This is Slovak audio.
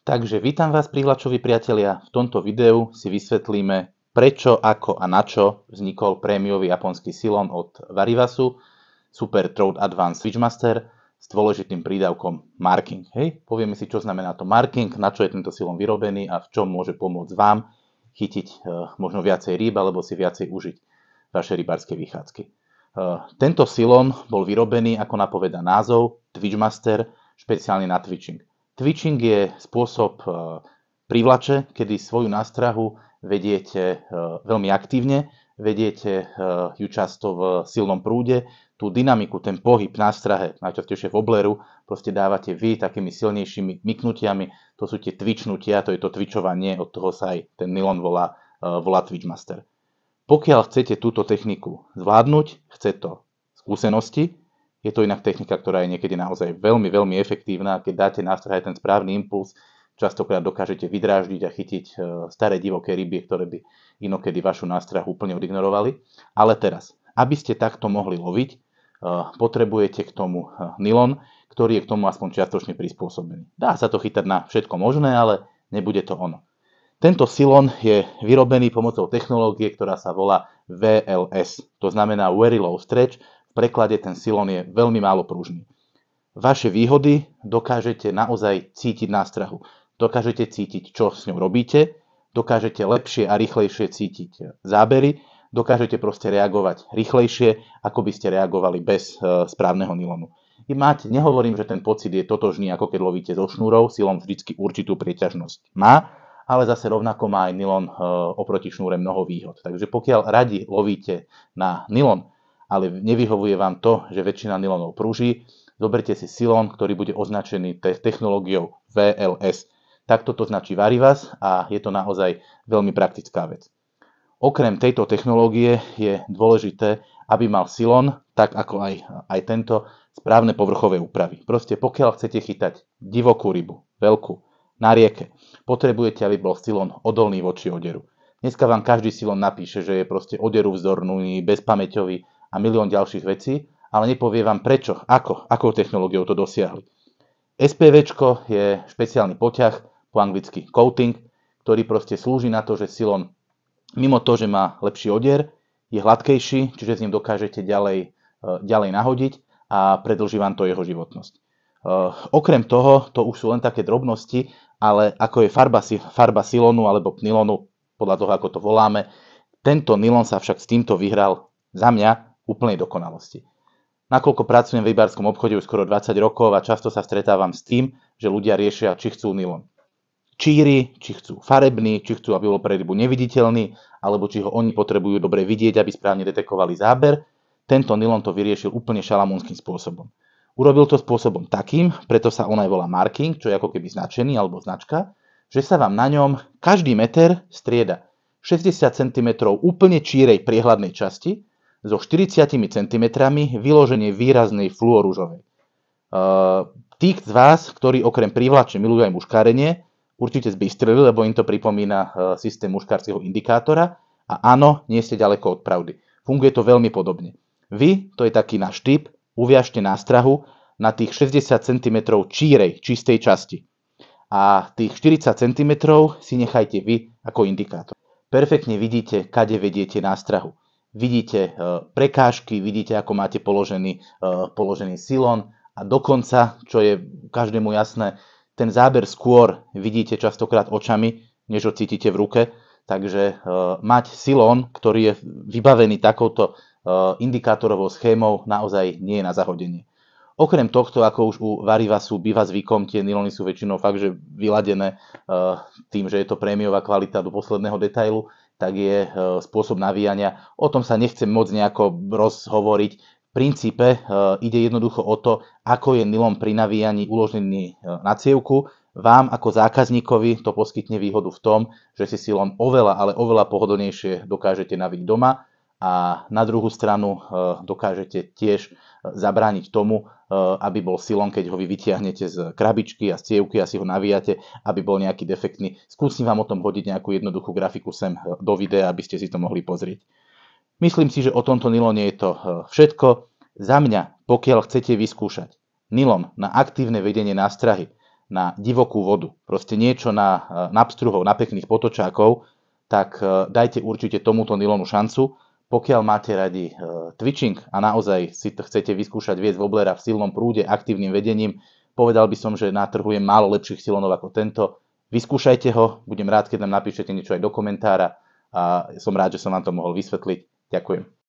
Takže vítam vás prihlášoví priatelia. V tomto videu si vysvetlíme, prečo, ako a na čo vznikol prémiový japonský silon od Varivasu Super Trout Advanced Switchmaster s dôležitým prídavkom marking. Hej? Povieme si, čo znamená to marking, na čo je tento silon vyrobený a v čom môže pomôcť vám chytiť možno viacej rýb alebo si viacej užiť vaše rybárske vychádzky. Tento silon bol vyrobený, ako napovedá názov, Twitchmaster, špeciálne na twitching. Twitching je spôsob privlače, kedy svoju nástrahu vediete veľmi aktívne, vediete ju často v silnom prúde, tú dynamiku, ten pohyb nástrahe, najčastejšie v obleru, proste dávate vy takými silnejšími myknutiami, to sú tie twitchnutia, to je to twitchovanie, od toho sa aj ten nylon volá Twitchmaster. Pokiaľ chcete túto techniku zvládnuť, chce to skúsenosti. Je to inak technika, ktorá je niekedy naozaj veľmi, veľmi efektívna. Keď dáte nástroj aj ten správny impuls, častokrát dokážete vydráždiť a chytiť staré divoké ryby, ktoré by inokedy vašu nástrahu úplne odignorovali. Ale teraz, aby ste takto mohli loviť, potrebujete k tomu nylon, ktorý je k tomu aspoň čiastočne prispôsobený. Dá sa to chytať na všetko možné, ale nebude to ono. Tento silon je vyrobený pomocou technológie, ktorá sa volá VLS. To znamená Very Low Stretch. V preklade ten silon je veľmi málo pružný. Vaše výhody dokážete naozaj cítiť nástrahu. Dokážete cítiť, čo s ňou robíte, dokážete lepšie a rýchlejšie cítiť zábery, dokážete proste reagovať rýchlejšie, ako by ste reagovali bez správneho nylonu. Nehovorím, že ten pocit je totožný, ako keď lovíte zo šnúrov, silon vždycky určitú prieťažnosť má, ale zase rovnako má aj nylon oproti šnúre mnoho výhod. Takže pokiaľ radi lovíte na nylon, ale nevyhovuje vám to, že väčšina nylonov prúži, zoberte si silon, ktorý bude označený technológiou VLS. Takto to značí Varivas a je to naozaj veľmi praktická vec. Okrem tejto technológie je dôležité, aby mal silon, tak ako aj tento, správne povrchové úpravy. Proste pokiaľ chcete chytať divokú rybu, veľkú, na rieke, potrebujete, aby bol silon odolný voči oderu. Dneska vám každý silon napíše, že je proste oderu vzdorný, bezpamäťový a milión ďalších vecí, ale nepovie vám prečo, akou technológiou to dosiahli. SPVčko je špeciálny poťah, po anglicky coating, ktorý proste slúži na to, že silon mimo to, že má lepší odier, je hladkejší, čiže s ním dokážete ďalej nahodiť a predĺži vám to jeho životnosť. Okrem toho, to už sú len také drobnosti, ale ako je farba silonu alebo nylonu, podľa toho, ako to voláme, tento nylon sa však s týmto vyhral za mňa úplnej dokonalosti. Nakoľko pracujem v rybárskom obchode už skoro 20 rokov a často sa stretávam s tým, že ľudia riešia, či chcú nylon číry, či chcú farebný, či chcú, aby bol pre rybu neviditeľný, alebo či ho oni potrebujú dobre vidieť, aby správne detekovali záber. Tento nylon to vyriešil úplne šalamúnskym spôsobom. Urobil to spôsobom takým, preto sa on aj volá marking, čo je ako keby značený alebo značka, že sa vám na ňom každý meter strieda 60 cm úplne čírej priehľadnej časti so 40 cm vyloženie výraznej fluorúžovej. Tí z vás, ktorí okrem prívlače milujú aj muškárenie, určite zbystrili, lebo im to pripomína systém muškárskeho indikátora a áno, nie ste ďaleko od pravdy. Funguje to veľmi podobne. Vy, to je taký náš tip, uviažte nástrahu na tých 60 cm čírej, čistej časti. A tých 40 cm si nechajte vy ako indikátor. Perfektne vidíte, kade vediete nástrahu. Vidíte prekážky, vidíte, ako máte položený silon a dokonca, čo je každému jasné, ten záber skôr vidíte častokrát očami, než ho cítite v ruke. Takže mať silon, ktorý je vybavený takouto indikátorovou schémou, naozaj nie je na zahodenie. Okrem tohto, ako už u Varivasu býva zvykom, tie nylony sú väčšinou fakt, že vyladené tým, že je to prémiová kvalita do posledného detailu, tak je spôsob navíjania. O tom sa nechcem moc nejako rozhovoriť. V princípe ide jednoducho o to, ako je nylon pri navíjaní uložený na cievku. Vám ako zákazníkovi to poskytne výhodu v tom, že si silon oveľa, ale oveľa pohodlnejšie dokážete naviť doma a na druhú stranu dokážete tiež zabrániť tomu, aby bol silon, keď ho vy vytiahnete z krabičky a z cievky a si ho navíjate, aby bol nejaký defektný. Skúsim vám o tom hodiť nejakú jednoduchú grafiku sem do videa, aby ste si to mohli pozrieť. Myslím si, že o tomto nylone je to všetko. Za mňa, pokiaľ chcete vyskúšať nylon na aktívne vedenie nástrahy na divokú vodu, proste niečo na pstruhov, na pekných potočákov, tak dajte určite tomuto nylonu šancu. Pokiaľ máte radi twitching a naozaj si to chcete vyskúšať viesť wobblera v silnom prúde, aktívnym vedením, povedal by som, že na trhu je málo lepších silonov ako tento. Vyskúšajte ho, budem rád, keď nám napíšete niečo aj do komentára a som rád, že som vám to mohol vysvetliť. Ďakujem.